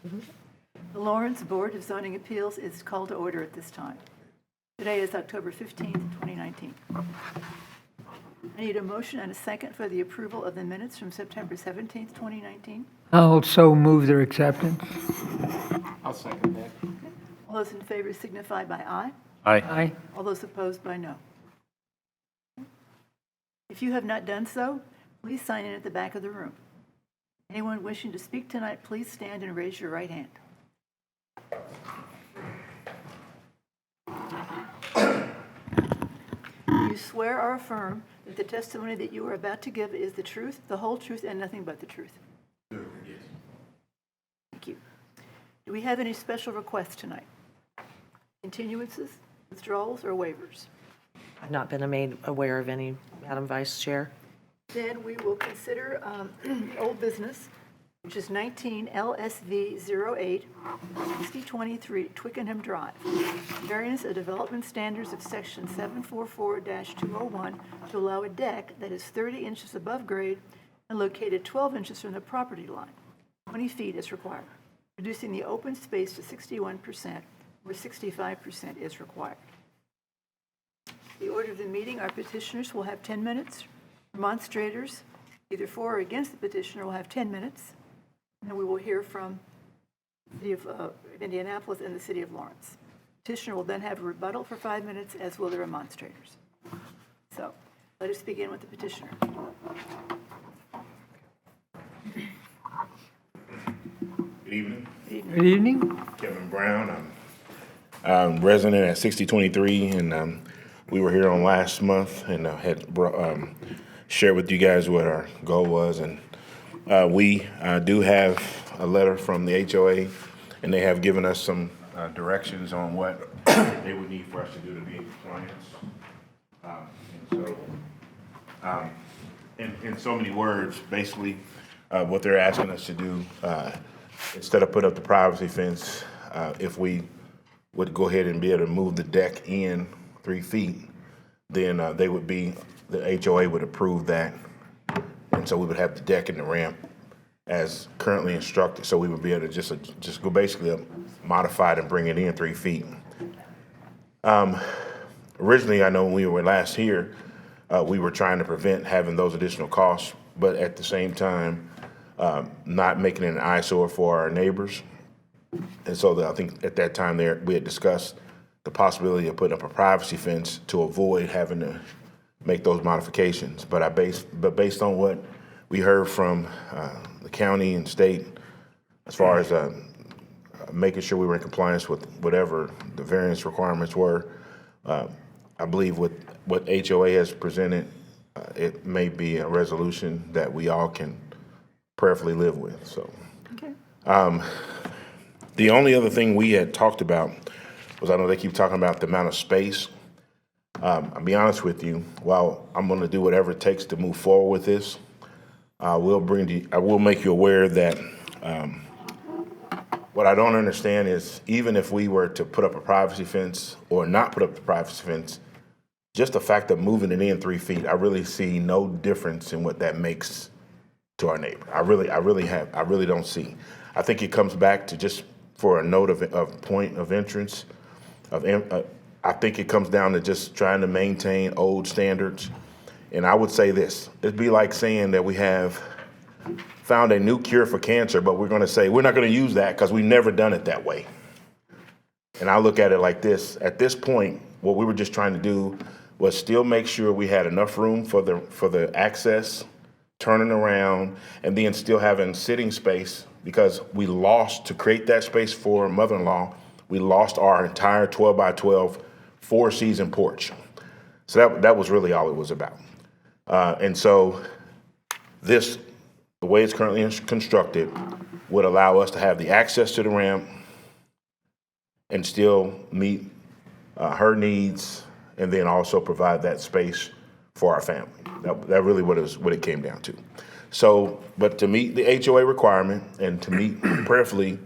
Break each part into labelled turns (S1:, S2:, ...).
S1: The Lawrence Board of Zoning Appeals is called to order at this time. Today is October 15th, 2019. I need a motion and a second for the approval of the minutes from September 17th, 2019.
S2: I'll also move their acceptance.
S3: I'll second that.
S1: All those in favor signify by aye.
S2: Aye.
S1: All those opposed by no. If you have not done so, please sign in at the back of the room. Anyone wishing to speak tonight, please stand and raise your right hand. Do you swear or affirm that the testimony that you are about to give is the truth, the whole truth, and nothing but the truth?
S4: Yes.
S1: Thank you. Do we have any special requests tonight? Continuances, withdrawals, or waivers?
S5: I've not been made aware of any, Madam Vice Chair.
S1: Then we will consider old business, which is 19 LSV 08, 6023 Twickenham Drive. Variance of development standards of section 744-201 to allow a deck that is 30 inches above grade and located 12 inches from the property line. 20 feet is required, reducing the open space to 61%, where 65% is required. The order of the meeting, our petitioners will have 10 minutes. Demonstrators, either for or against the petitioner, will have 10 minutes. And we will hear from the city of Indianapolis and the city of Lawrence. Petitioner will then have a rebuttal for 5 minutes, as will the demonstrators. So let us begin with the petitioner.
S4: Good evening.
S2: Good evening.
S4: Kevin Brown. I'm resident at 6023, and we were here on last month and had shared with you guys what our goal was. And we do have a letter from the HOA, and they have given us some directions on what they would need for us to do to be in compliance. In so many words, basically, what they're asking us to do, instead of put up the privacy fence, if we would go ahead and be able to move the deck in 3 feet, then the HOA would approve that. And so we would have the deck and the ramp as currently instructed. So we would be able to just go basically modify it and bring it in 3 feet. Originally, I know when we were last here, we were trying to prevent having those additional costs, but at the same time, not making it an eyesore for our neighbors. And so I think at that time there, we had discussed the possibility of putting up a privacy fence to avoid having to make those modifications. But based on what we heard from the county and state, as far as making sure we were in compliance with whatever the variance requirements were, I believe with what HOA has presented, it may be a resolution that we all can prayerfully live with. So.
S1: Okay.
S4: The only other thing we had talked about was, I know they keep talking about the amount of space. I'll be honest with you, while I'm going to do whatever it takes to move forward with this, I will make you aware that what I don't understand is, even if we were to put up a privacy fence or not put up the privacy fence, just the fact of moving it in 3 feet, I really see no difference in what that makes to our neighbor. I really don't see. I think it comes back to, just for a note of point of entrance, I think it comes down to just trying to maintain old standards. And I would say this: it'd be like saying that we have found a new cure for cancer, but we're going to say we're not going to use that because we've never done it that way. And I look at it like this: at this point, what we were just trying to do was still make sure we had enough room for the access, turning around, and then still having sitting space, because we lost, to create that space for mother-in-law, we lost our entire 12 by 12 4-season porch. So that was really all it was about. And so the way it's currently constructed, would allow us to have the access to the ramp and still meet her needs, and then also provide that space for our family. That really what it came down to. So, but to meet the HOA requirement and to meet prayerfully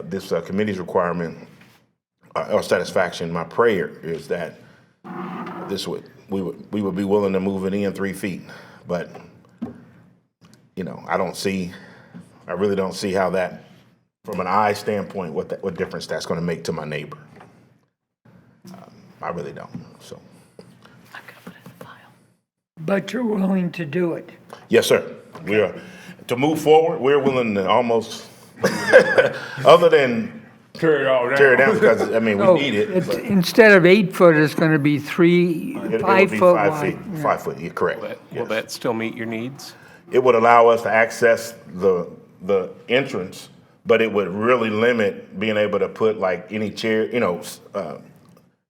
S4: this committee's requirement or satisfaction, my prayer is that we would be willing to move it in 3 feet. But I really don't see how that from an eye standpoint, what difference that's going to make to my neighbor. I really don't, so.
S2: But you're willing to do it.
S4: Yes, sir. We are, to move forward, we're willing to almost, other than
S3: Tear it all
S4: tear it down, because, I mean, we
S2: So
S4: need it.
S2: it's-
S4: but
S2: Instead of 8 foot, it's going to be
S4: it would
S2: 5
S4: be
S2: foot
S4: 5
S2: wide.
S4: feet, 5 foot, you're correct.
S3: Will
S4: Yes.
S3: that still meet your needs?
S4: It would allow us to access the entrance, but it would really limit being able to put like any chair,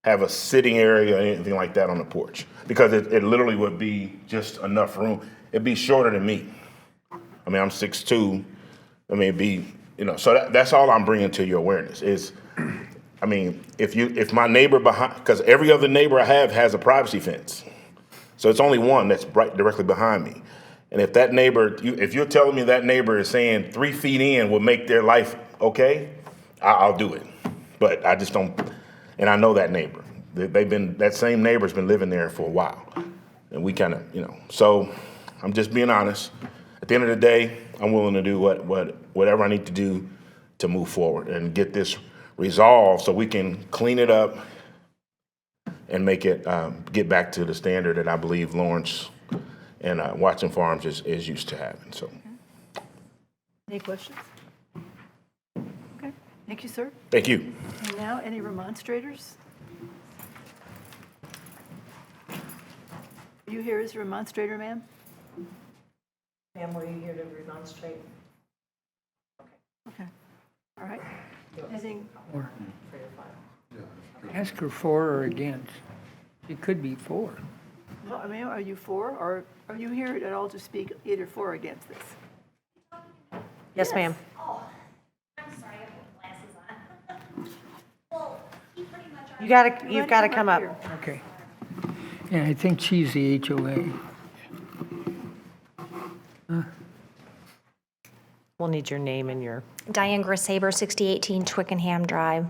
S4: have a sitting area or anything like that on the porch. Because it literally would be just enough room. It'd be shorter than me. I mean, I'm 6'2". I mean, it'd be, so that's all I'm bringing to your awareness is, I mean, if my neighbor behind, because every other neighbor I have has a privacy fence. So it's only one that's right directly behind me. And if that neighbor, if you're telling me that neighbor is saying 3 feet in will make their life okay, I'll do it. But I just don't, and I know that neighbor. That same neighbor's been living there for a while. And we kind of, so I'm just being honest. At the end of the day, I'm willing to do whatever I need to do to move forward and get this resolved so we can clean it up and make it, get back to the standard that I believe Lawrence and Watson Farms is used to having, so.
S1: Any questions? Okay, thank you, sir.
S4: Thank you.
S1: And now, any remonstrators? Are you here as a remonstrator, ma'am?
S5: Ma'am, were you here to remonstrate?
S1: Okay, all right. Anything,
S2: Ask her for or against. It could be for.
S1: well, I mean, are you for, or are you here at all to speak either for or against this?
S5: Yes, ma'am.
S6: Oh, I'm sorry, I have glasses on. Well, he pretty much already.
S5: You've got to come up.
S1: here.
S2: Okay. Yeah, I think she's the HOA.
S5: We'll need your name and your,
S6: Diane Grissaber, 6018 Twickenham Drive.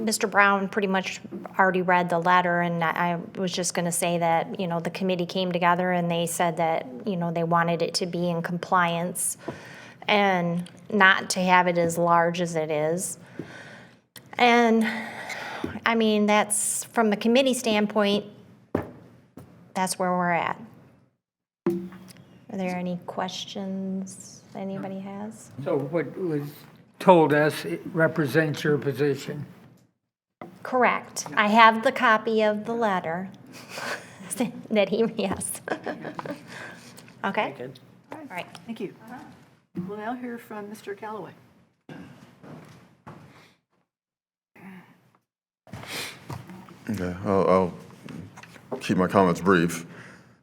S6: Mr. Brown pretty much already read the letter, and I was just going to say that, the committee came together and they said that, they wanted it to be in compliance and not to have it as large as it is. And, I mean, that's, from the committee standpoint, that's where we're at. Are there any questions anybody has?
S2: So what was told us it represents your position.
S6: Correct. I have the copy of the letter that he, yes. Okay?
S5: good.
S6: All right.
S1: Thank you. We'll now hear from Mr. Callaway.
S7: Okay, I'll keep my comments brief,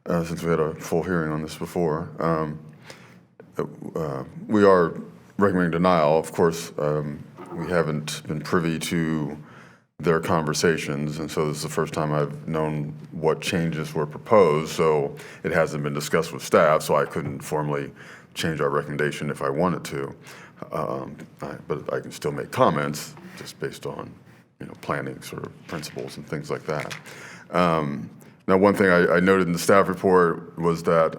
S7: since we had a full hearing on this before. We are recommending denial. Of course, we haven't been privy to their conversations, and so this is the first time I've known what changes were proposed, so it hasn't been discussed with staff, so I couldn't formally change our recommendation if I wanted to. But I can still make comments just based on, planning sort of principles and things like that. Now, one thing I noted in the staff report was that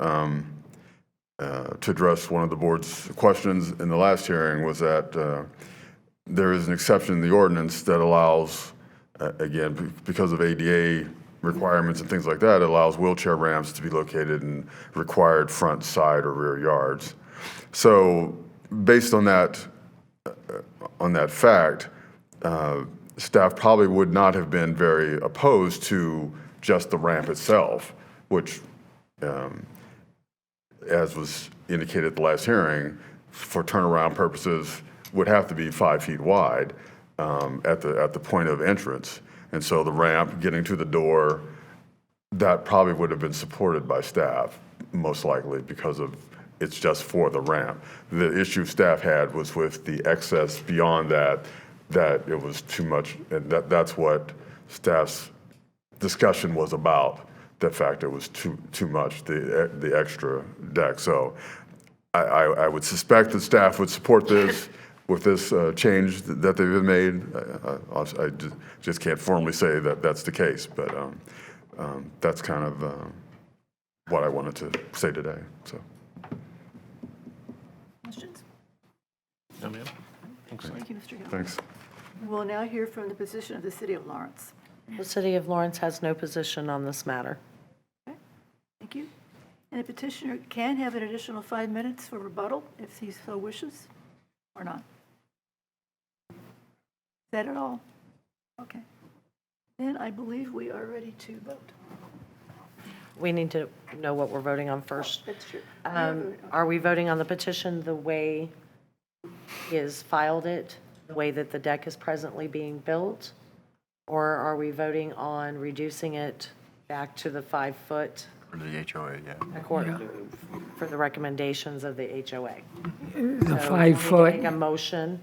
S7: to address one of the board's questions in the last hearing was that there is an exception in the ordinance that allows, again, because of ADA requirements and things like that, it allows wheelchair ramps to be located in required front, side, or rear yards. So based on that fact, staff probably would not have been very opposed to just the ramp itself, which, as was indicated at the last hearing, for turnaround purposes, would have to be 5 feet wide at the point of entrance. And so the ramp getting to the door, that probably would have been supported by staff, most likely, because of it's just for the ramp. The issue staff had was with the excess beyond that it was too much, and that's what staff's discussion was about, the fact it was too much, the extra deck. So I would suspect that staff would support this with this change that they've made. I just can't formally say that that's the case, but that's kind of what I wanted to say today. So.
S1: Questions?
S3: No, ma'am.
S1: Thank you, Mr. Hill.
S7: Thanks.
S1: We'll now hear from the position of the City of Lawrence.
S5: The City of Lawrence has no position on this matter.
S1: Thank you. And the petitioner can have an additional 5 minutes for rebuttal if he so wishes, or not. Is that it all? Okay. Then I believe we are ready to vote.
S5: We need to know what we're voting on first.
S1: That's true.
S5: Are we voting on the petition the way he has filed it, the way that the deck is presently being built? Or are we voting on reducing it back to the 5-foot
S8: For the HOA, yeah.
S5: for the recommendations of the HOA?
S2: The
S5: So
S2: 5 foot.
S5: Make a motion,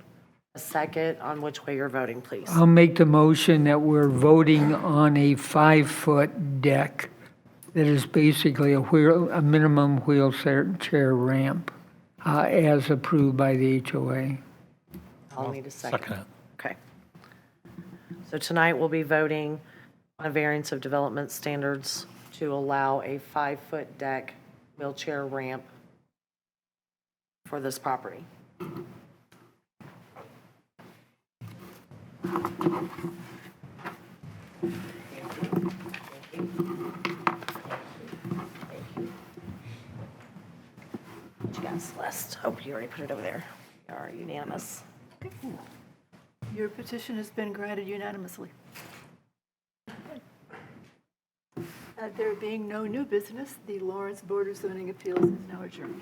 S5: a second on which way you're voting, please.
S2: I'll make the motion that we're voting on a 5-foot deck that is basically a minimum wheelchair ramp, as approved by the HOA.
S5: I'll need a second. Okay. So tonight we'll be voting on a variance of development standards to allow a 5-foot deck wheelchair ramp for this property. What you got, Celeste? Oh, you already put it over there. You are unanimous.
S1: Your petition has been granted unanimously. There being no new business, the Lawrence Board of Zoning Appeals is now adjourned.